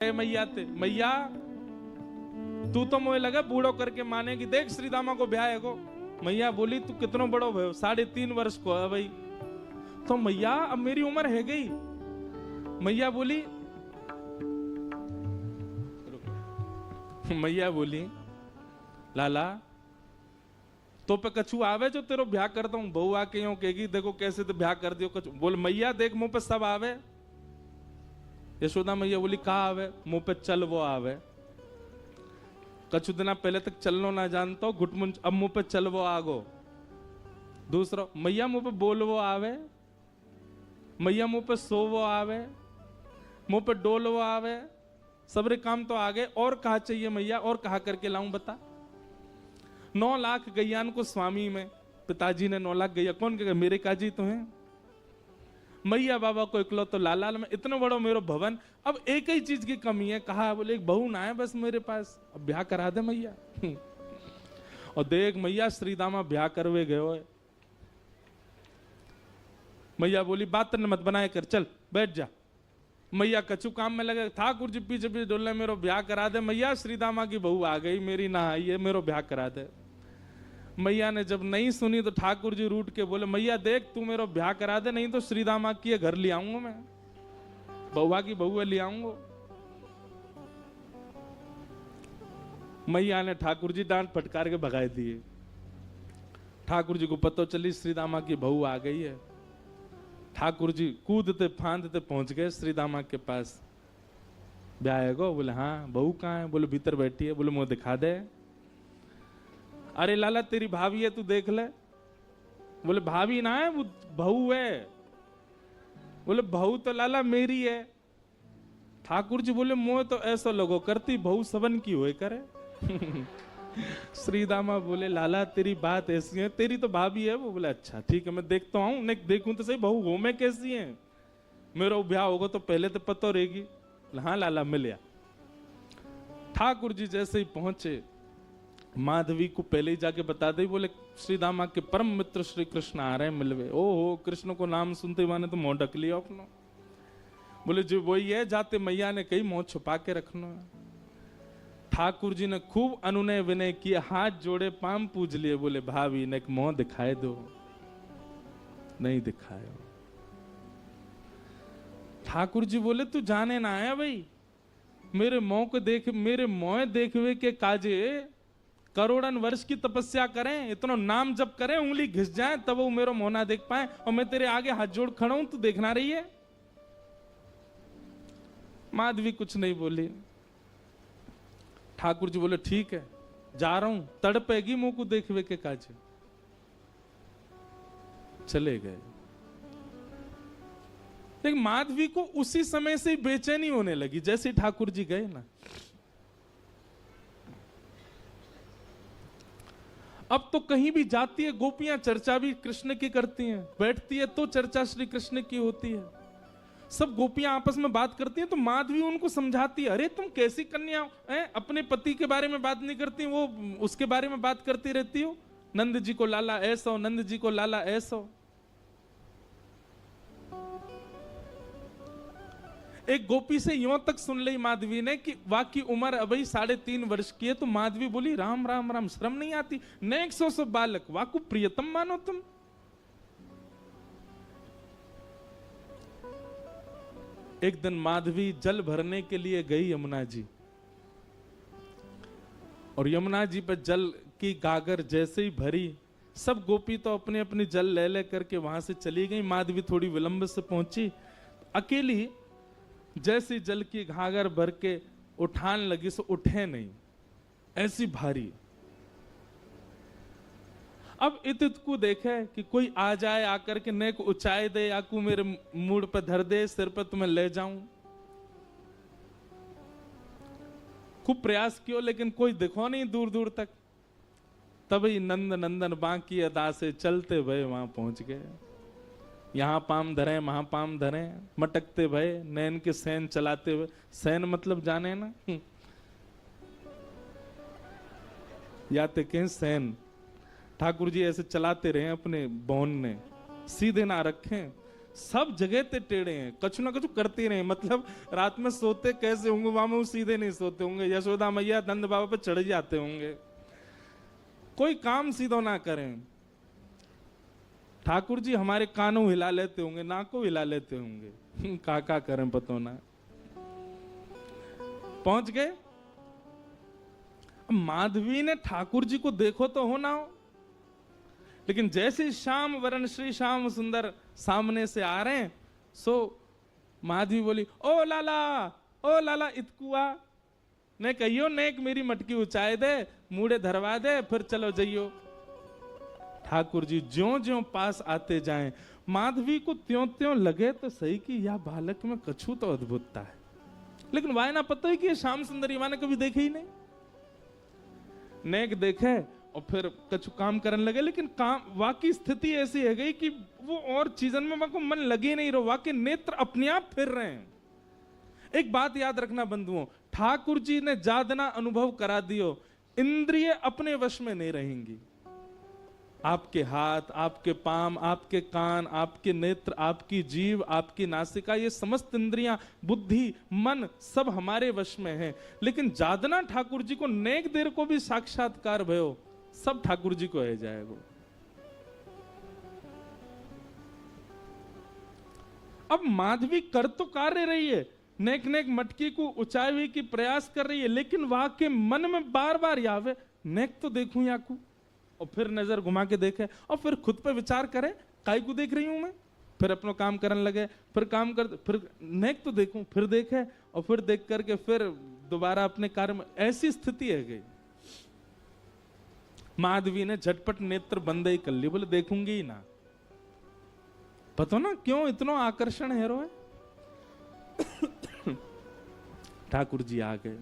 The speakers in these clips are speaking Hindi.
मैया ते मैया तू तो मुझे लगा बूढ़ो करके मानेगी, देख श्रीदामा को ब्याह है को। मैया बोली तू कितनो बड़ो भयो, 3.5 वर्ष को है भाई। तो मैया अब मेरी उम्र है गई। मैया बोली लाला तो पे कछु आवे जो तेरो ब्याह करता हूं। बहू आके यूं कहेगी देखो कैसे तो ब्याह कर दियो कछु। बोल मैया देख मुंह पे सब आवे। यशोदा मैया बोली कहा आवे? मुंह पे चल वो आवे। कछु दिना पहले तक चलनो ना जानता हो घुटमुन, अब मुंह पे चल वो आगो। दूसरा मैया मुंह पे बोल वो आवे। मैया मुंह पे सो वो आवे, मुंह पे डोल वो आवे। सबरे काम तो आ गए, और कहा चाहिए मैया? और कहा करके लाऊं बता। 9 लाख गैयान को स्वामी में पिताजी ने 9 लाख गैया कौन कहेगा? मेरे काजी तो हैं। मैया बाबा को इकलो तो लाल में इतना बड़ो मेरो भवन। अब एक ही चीज की कमी है, कहा बोले एक बहू ना है बस मेरे पास, अब ब्याह करा दे मैया। और देख मैया श्रीदामा ब्याह करवे गयो है। मैया बोली बात न मत बनाए कर, चल बैठ जा। मैया कछु काम में लगे, ठाकुर जी पीछे पीछे डोलने मेरो ब्याह करा दे। मैया श्रीदामा की बहू आ गई मेरी, ना आई है, मेरो ब्याह करा दे। मैया ने जब नहीं सुनी तो ठाकुर जी रूठ के बोले मैया देख तू मेरो ब्याह करा दे, नहीं तो श्रीदामा की घर ले आऊंगा मैं, बउआ की बहू ले आऊंगा। मैया ने ठाकुर जी डांट फटकार के भगाए दिए। ठाकुर जी को पता चली श्रीदामा की बहू आ गई है। ठाकुर जी कूदते फांदते पहुंच गए श्रीदामा के पास। ब्याह है गो? बोले हाँ। बहू कहाँ है? बोले भीतर बैठी है। बोले मुंह दिखा दे। अरे लाला तेरी भाभी है तू देख ले। बोले भाभी ना है वो बहू है। बोले बहू तो लाला मेरी है। ठाकुर जी बोले मोह तो ऐसा लोगो करती बहू सबन की होए करे। श्रीदामा बोले लाला तेरी बात ऐसी है, तेरी तो भाभी है वो। बोले अच्छा ठीक है मैं देखता हूं, नहीं देखूं तो सही बहू हो मैं कैसी है, मेरा ब्याह होगा तो पहले तो पता रहेगी। हाँ लाला मिल आ। ठाकुर जी जैसे ही पहुंचे माधवी को पहले ही जाके बता दे। बोले श्रीदामा के परम मित्र श्री कृष्ण आ रहे हैं मिलवे। ओहो कृष्ण को नाम सुनते माने तो मुंह ढक लिया अपना। बोले जो वही है, जाते मैया ने कही मुंह छुपा के रखना है। ठाकुर जी ने खूब अनुनय विनय किया, हाथ जोड़े पाम पूज लिए। बोले भाभी ने मुंह दिखाए दो, नहीं दिखाया। ठाकुर जी बोले तू जाने ना आया भाई, मेरे मुंह को देख, मेरे मुंह देखवे के काजे करोड़न वर्ष की तपस्या करें, इतना नाम जप करें, उंगली घिस जाए तब वो मेरा मुंह ना देख पाए, और मैं तेरे आगे हाथ जोड़ खड़ा हूं तू देखना रही है। माधवी कुछ नहीं बोली। ठाकुर जी बोले ठीक है जा रहा हूं, तड़पेगी मुंह को देखवे के काजे। चले गए। लेकिन माधवी को उसी समय से बेचैनी होने लगी जैसे ठाकुर जी गए ना। अब तो कहीं भी जाती है गोपियां चर्चा भी कृष्ण की करती हैं, बैठती है तो चर्चा श्री कृष्ण की होती है। सब गोपियां आपस में बात करती हैं तो माधवी उनको समझाती है, अरे तुम कैसी कन्या हैं, अपने पति के बारे में बात नहीं करती, वो उसके बारे में बात करती रहती हो। नंद जी को लाला ऐसा हो, नंद जी को लाला ऐसा हो। एक गोपी से यूं तक सुन ली माधवी ने कि वाकई उम्र अभी 3.5 वर्ष की है। तो माधवी बोली राम राम राम, शर्म नहीं आती? ने 100 बालक वाकु प्रियतम मानो तुम। एक दिन माधवी जल भरने के लिए गई यमुना जी, और यमुना जी पर जल की गागर जैसे ही भरी, सब गोपी तो अपने अपनी जल ले ले करके वहां से चली गई। माधवी थोड़ी विलंब से पहुंची, अकेली जैसी जल की घागर भर के उठान लगी सो उठे नहीं, ऐसी भारी। अब इत को देखे कि कोई आ जाए, आकर के नेक ऊंचाई दे, आकू मेरे मूड पर धर दे, सिर पर तुम्हें ले जाऊं। खूब प्रयास किया लेकिन कोई दिखो नहीं दूर दूर तक। तभी नंद नंदन बांकी अदा से चलते भय वहां पहुंच गए। यहां पाम धरे वहां पाम धरे, मटकते भय नैन के सैन चलाते हुए। सैन मतलब जाने ना, याते के सैन। ठाकुर जी ऐसे चलाते रहे अपने बौन ने, सीधे ना रखें। सब जगह ते टेढ़े हैं, कछु ना कछु करते रहे। मतलब रात में सोते कैसे होंगे, वहां में वो सीधे नहीं सोते होंगे, यशोदा मैया नंद बाबा पे चढ़ जाते होंगे, कोई काम सीधो ना करें। ठाकुर जी हमारे कानों हिला लेते होंगे, नाकों हिला लेते होंगे, का करें पतो ना। पहुंच गए। माधवी ने ठाकुर जी को देखो तो हो ना हो, लेकिन जैसे श्याम वरण श्री श्याम सुंदर सामने से आ रहे हैं, सो माधवी बोली, ओ लाला इतकुआ ने कहियो नेक मेरी मटकी उचाए दे, मूड़े धरवा दे, फिर चलो जइयो। ठाकुर जी ज्यों ज्यों पास आते जाएं, माधवी को त्यों त्यों लगे तो सही कि यह बालक में कछु तो अद्भुतता है, लेकिन वाय ना पता है कि श्याम सुंदर ने कभी देखे ही नहीं। नेक देखे और फिर कछु काम करने लगे, लेकिन काम वाकई स्थिति ऐसी है गई कि वो और चीजन में को मन लगे नहीं रहो, वाकई नेत्र अपने आप फिर रहे हैं। एक बात याद रखना बंधुओं, ठाकुर जी ने जादना अनुभव करा दियो, इंद्रिय अपने वश में नहीं रहेंगी। आपके हाथ, आपके पाम, आपके कान, आपके नेत्र, आपकी जीव, आपकी नासिका, ये समस्त इंद्रियां, बुद्धि, मन सब हमारे वश में है। लेकिन जादना ठाकुर जी को नेक देर को भी साक्षात्कार भयो, सब ठाकुर जी को है जाएगा। अब माधवी कर तो कार्य रही है, नेक नेक मटकी को ऊंचाई हुई की प्रयास कर रही है, लेकिन वहां के मन में बार बार यावे नेक तो देखूं याकू, और फिर नजर घुमा के देखे और फिर खुद पे विचार करे, काई को देख रही हूं मैं, फिर अपना काम करने लगे, फिर काम कर, फिर नेक तो देखूं, फिर देखे और फिर देख करके फिर दोबारा अपने कार्य में, ऐसी स्थिति है गई। माधवी ने झटपट नेत्र बंद ही कर ली, बोले देखूंगी ही ना। पता ना क्यों इतना आकर्षण है रो है। ठाकुर जी आ गए।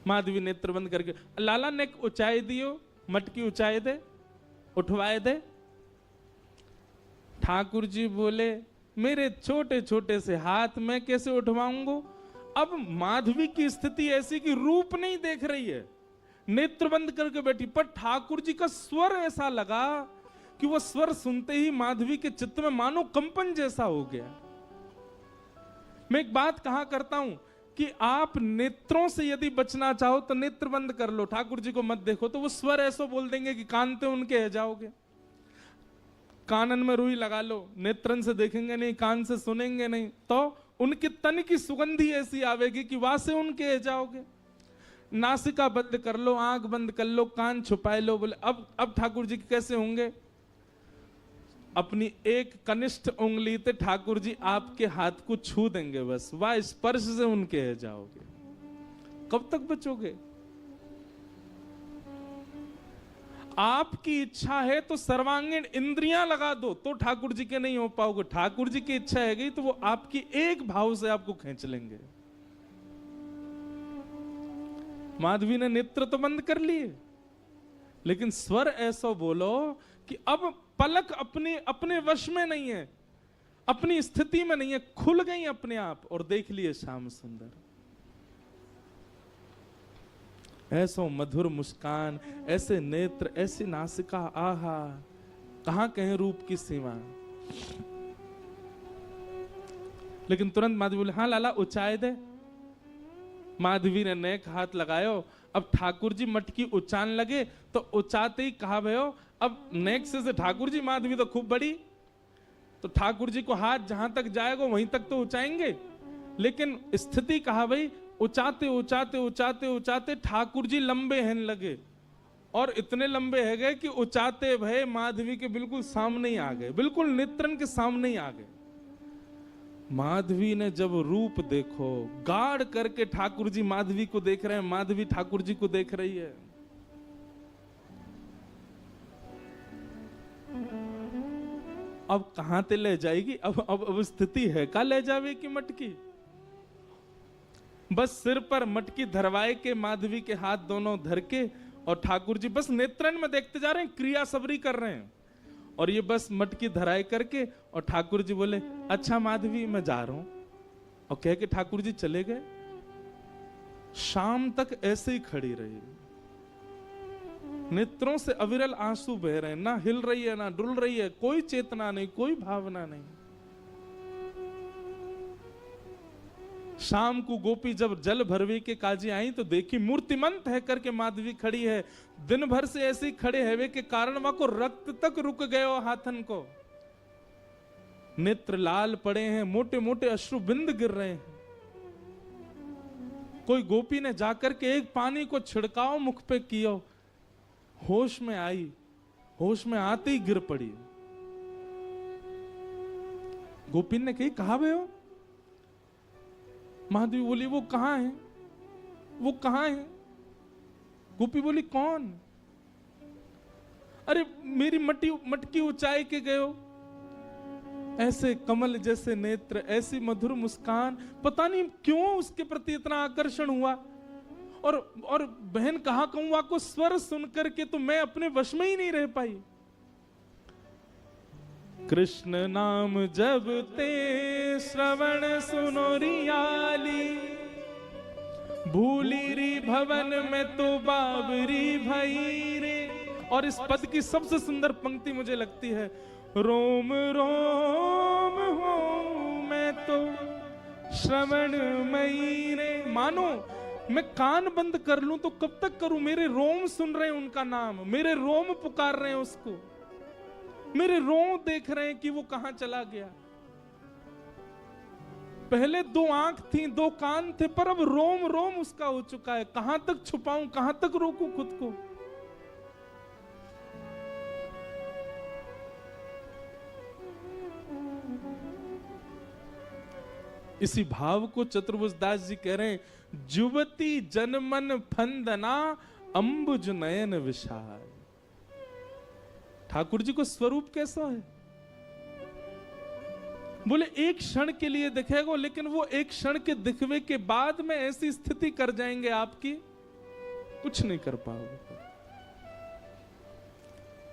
माधवी नेत्र बंद करके, लाला नेक ऊंचाई दियो, मटकी ऊंचाई दे, उठवाए दे। ठाकुर जी बोले, मेरे छोटे छोटे से हाथ में कैसे उठवाऊंगा। अब माधवी की स्थिति ऐसी कि रूप नहीं देख रही है, नेत्र बंद करके बैठी, पर ठाकुर जी का स्वर ऐसा लगा कि वो स्वर सुनते ही माधवी के चित्त में मानो कंपन जैसा हो गया। मैं एक बात कहा करता हूं कि आप नेत्रों से यदि बचना चाहो तो नेत्र बंद कर लो, ठाकुर जी को मत देखो, तो वो स्वर ऐसा बोल देंगे कि कानते उनके है जाओगे। कानन में रुई लगा लो, नेत्रन से देखेंगे नहीं, कान से सुनेंगे नहीं, तो उनके तन की सुगंधी ऐसी आवेगी कि वहां से उनके है जाओगे। नासिका बंद कर लो, आंख बंद कर लो, कान छुपाए लो। बोले अब ठाकुर जी कैसे होंगे। अपनी एक कनिष्ठ उंगली से ठाकुर जी आपके हाथ को छू देंगे, बस वह स्पर्श से उनके है जाओगे। कब तक बचोगे। आपकी इच्छा है तो सर्वांगीण इंद्रियां लगा दो तो ठाकुर जी के नहीं हो पाओगे। ठाकुर जी की इच्छा है गई तो वो आपकी एक भाव से आपको खींच लेंगे। माधवी ने नेत्र तो बंद कर लिए, लेकिन स्वर ऐसा बोलो कि अब पलक अपने वश में नहीं है, अपनी स्थिति में नहीं है, खुल गई अपने आप और देख लिए श्याम सुंदर। ऐसो मधुर मुस्कान, ऐसे नेत्र, ऐसी नासिका, आहा कहां कहें रूप की सीमा। लेकिन तुरंत माधवी बोले, हाँ लाला ऊंचाई दे। माधवी ने नेक हाथ लगायो। अब ठाकुर जी मटकी उचान लगे तो उचाते ही कहा भयो, अब नेक से ठाकुर जी, माधवी तो खूब बड़ी, तो ठाकुर जी को हाथ जहां तक जाएगा वहीं तक तो ऊंचाएंगे। लेकिन स्थिति कहा भाई, उचाते उचाते उचाते उचाते ठाकुर जी लंबे हैं लगे, और इतने लंबे है गए कि उचाते भय माधवी के बिल्कुल सामने ही आ गए, बिल्कुल नेत्रन के सामने ही आ गए। माधवी ने जब रूप देखो, गाढ़ करके ठाकुर जी माधवी को देख रहे हैं, माधवी ठाकुर जी को देख रही है। अब कहां ते ले जाएगी। अब स्थिति है का ले जावे की मटकी। बस सिर पर मटकी धरवाए के माधवी के हाथ दोनों धर के, और ठाकुर जी बस नेत्रन में देखते जा रहे हैं, क्रिया सबरी कर रहे हैं, और ये बस मटकी धराए करके, और ठाकुर जी बोले, अच्छा माधवी मैं जा रहा हूं, और कह के ठाकुर जी चले गए। शाम तक ऐसे ही खड़ी रही। नेत्रों से अविरल आंसू बह रहे हैं, ना हिल रही है ना डुल रही है, कोई चेतना नहीं, कोई भावना नहीं। शाम को गोपी जब जल भरवे के काजी आई तो देखी मूर्तिमंत है करके माधवी खड़ी है। दिन भर से ऐसे ही खड़े हैवे के कारण वहां को रक्त तक रुक गयो हाथन को, नेत्र लाल पड़े हैं, मोटे मोटे अश्रु बिंद गिर रहे हैं। कोई गोपी ने जाकर के एक पानी को छिड़काव मुख पे किया, होश में आई, होश में आते ही गिर पड़ी। गोपी ने कही कहा बे हो? महादेवी बोली वो कहां है, वो कहां है? गोपी बोली कौन? अरे मेरी मटकी ऊंचाई के गए हो, ऐसे कमल जैसे नेत्र, ऐसी मधुर मुस्कान, पता नहीं क्यों उसके प्रति इतना आकर्षण हुआ। और बहन कहा कहूं को स्वर सुन करके तो मैं अपने वश में ही नहीं रह पाई। कृष्ण नाम जब ते श्रवण सुनो रियाली, भूली री भवन में तो बाबरी भई रे। और इस पद की सबसे सुंदर पंक्ति मुझे लगती है, रोम रोम हो मैं तो श्रवण मई रे। मानो मैं कान बंद कर लूं तो कब तक करूं, मेरे रोम सुन रहे हैं उनका नाम, मेरे रोम पुकार रहे हैं उसको, मेरे रोम देख रहे हैं कि वो कहां चला गया। पहले 2 आंख थी, 2 कान थे, पर अब रोम रोम उसका हो चुका है। कहां तक छुपाऊं, कहां तक रोकूं खुद को। इसी भाव को चतुर्भुज दास जी कह रहे हैं, जुवती जनमन फंदना अंबुज नयन विशाल। ठाकुर जी को स्वरूप कैसा है? बोले एक क्षण के लिए दिखेगा, लेकिन वो एक क्षण के दिखवे के बाद में ऐसी स्थिति कर जाएंगे आपकी, कुछ नहीं कर पाओगे।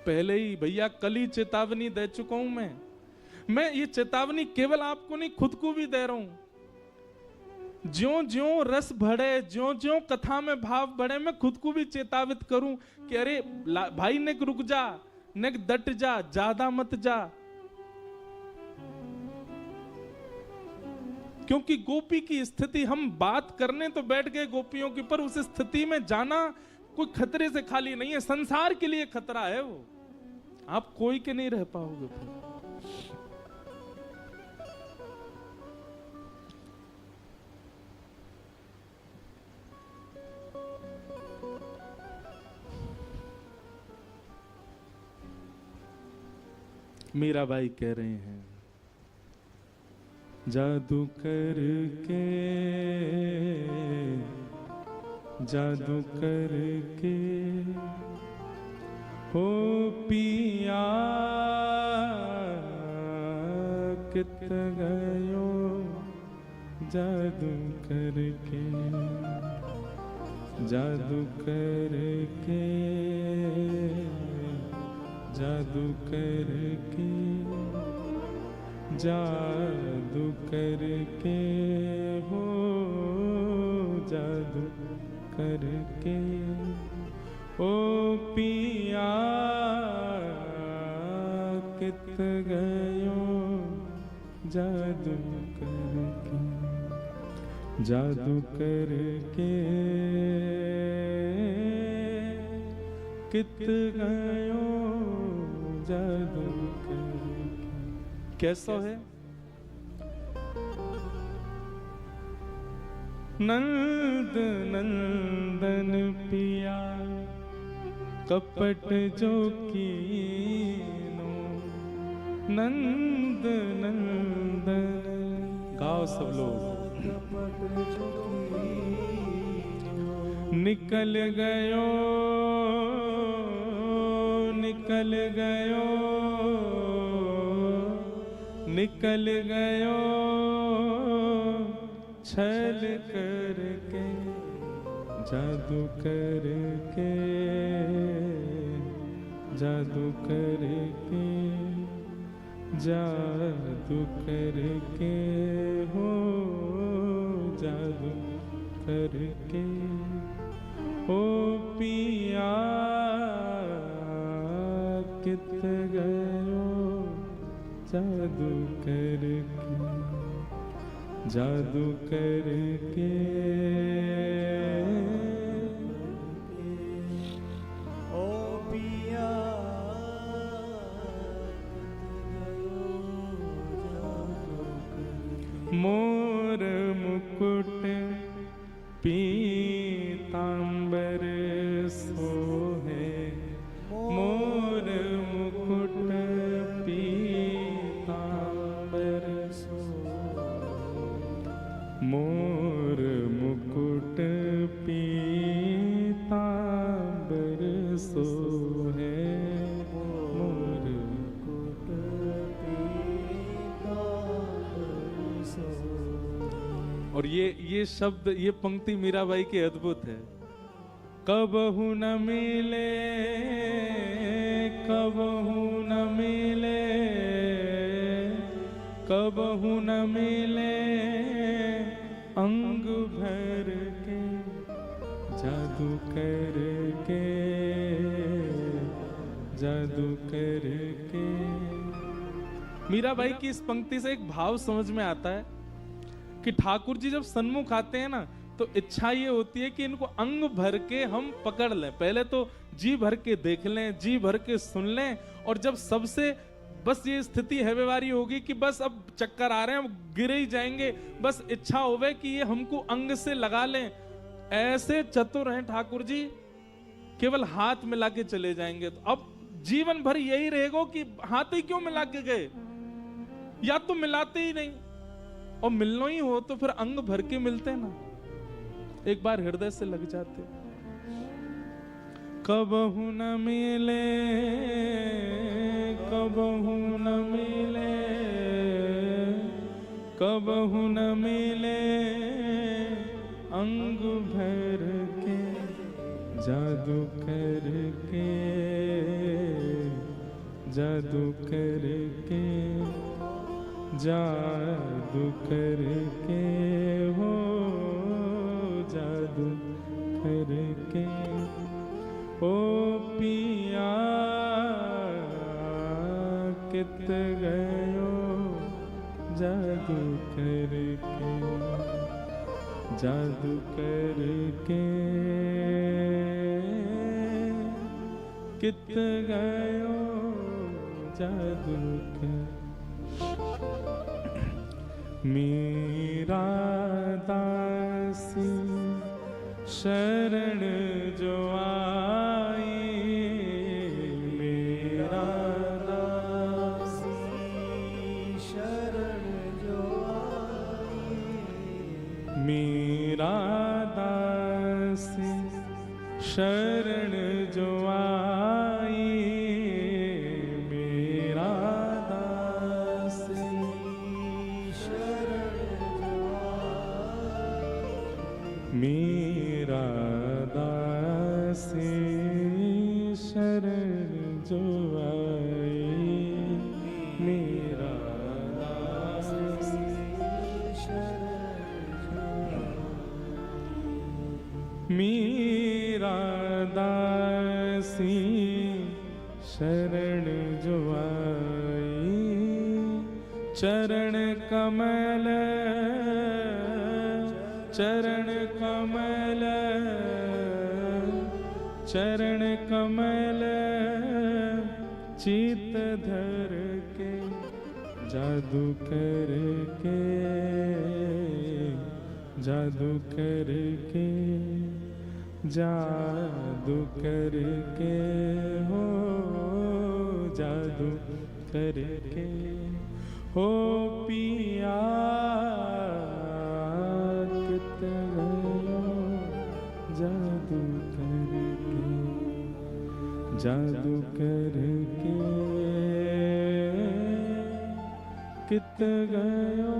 पहले ही भैया कल ही चेतावनी दे चुका हूं मैं ये चेतावनी केवल आपको नहीं, खुद को भी दे रहा हूं। ज्यों ज्यों रस बढ़े, ज्यों ज्यों कथा में भाव बढ़े, मैं खुद को भी चेतावित करूं कि अरे भाई नेक रुक जा, नेक डट जा, ज्यादा मत जा। क्योंकि गोपी की स्थिति, हम बात करने तो बैठ गए गोपियों की, पर उस स्थिति में जाना कोई खतरे से खाली नहीं है, संसार के लिए खतरा है वो, आप कोई के नहीं रह पाओगे फिर। मीराबाई कह रहे हैं, जादू करके, जादू करके हो पिया कित गयो, जादू करके, जादू करके, जादू करके, जादू करके हो, जादू करके ओ पिया कित गयो, जादू करके, जादू करके कित गयो, जादू करके। कैसा है? नंद नंदन पिया कपट जो कीनो, नंद नंदन। गाओ सब लोग। निकल गयो, निकल गयो, निकल गयो छल करके, जादू करके, जादू करके, जादू करके हो, जादू करके ओ पिया गयो जादू करके, जादू करके। ओ पिया मोर मुकुट पीतांबर सोहे, मोर मुकुट पीतांबर सोहे, मोर मुकुट पीतांबर सोहे, मोर मुकुट पीतांबर सोहे। और ये शब्द, ये पंक्ति मीराबाई की अद्भुत है। कबहू न मिले, कबहू न मिले, कबहू न मिले अंग भर के जादू करके, जादू करके। मीराबाई की इस पंक्ति से एक भाव समझ में आता है कि ठाकुर जी जब सन्मुख आते हैं ना, तो इच्छा ये होती है कि इनको अंग भर के हम पकड़ लें। पहले तो जी भर के देख लें, जी भर के सुन लें, और जब सबसे बस ये स्थिति है व्यवहारी होगी कि बस अब चक्कर आ रहे हैं, हम गिरे ही जाएंगे, बस इच्छा होवे कि ये हमको अंग से लगा लें। ऐसे चतुर हैं ठाकुर जी, केवल हाथ मिला के चले जाएंगे। तो अब जीवन भर यही रहेगा कि हाथ ही क्यों मिला के गए, या तो मिलाते ही नहीं, और मिलना ही हो तो फिर अंग भर के मिलते ना, एक बार हृदय से लग जाते। कबहू न मिले, कबहू न मिले, कबहू न मिले अंग भर के जादू करके, जादू करके, जादू करके हो, जादू करके। ओ पिया कित गयो जादू करके, जादू करके कित गयो जादू करके। मेरा दासी शरण जो आई, मेरा दासी शरण जो आई, मेरा दासी शरण जो आई, मेरा दासी मेरा दासी शरण जो आई, मेरा दासी मेरा दासी शरण जो आई। चरण कमल, चरण कमल, चरण कमल चित धर के जादू करके, जादू करके, जादू करके हो, जादू करके हो पिया कित गयो जादू करके, जादू करके कित गयो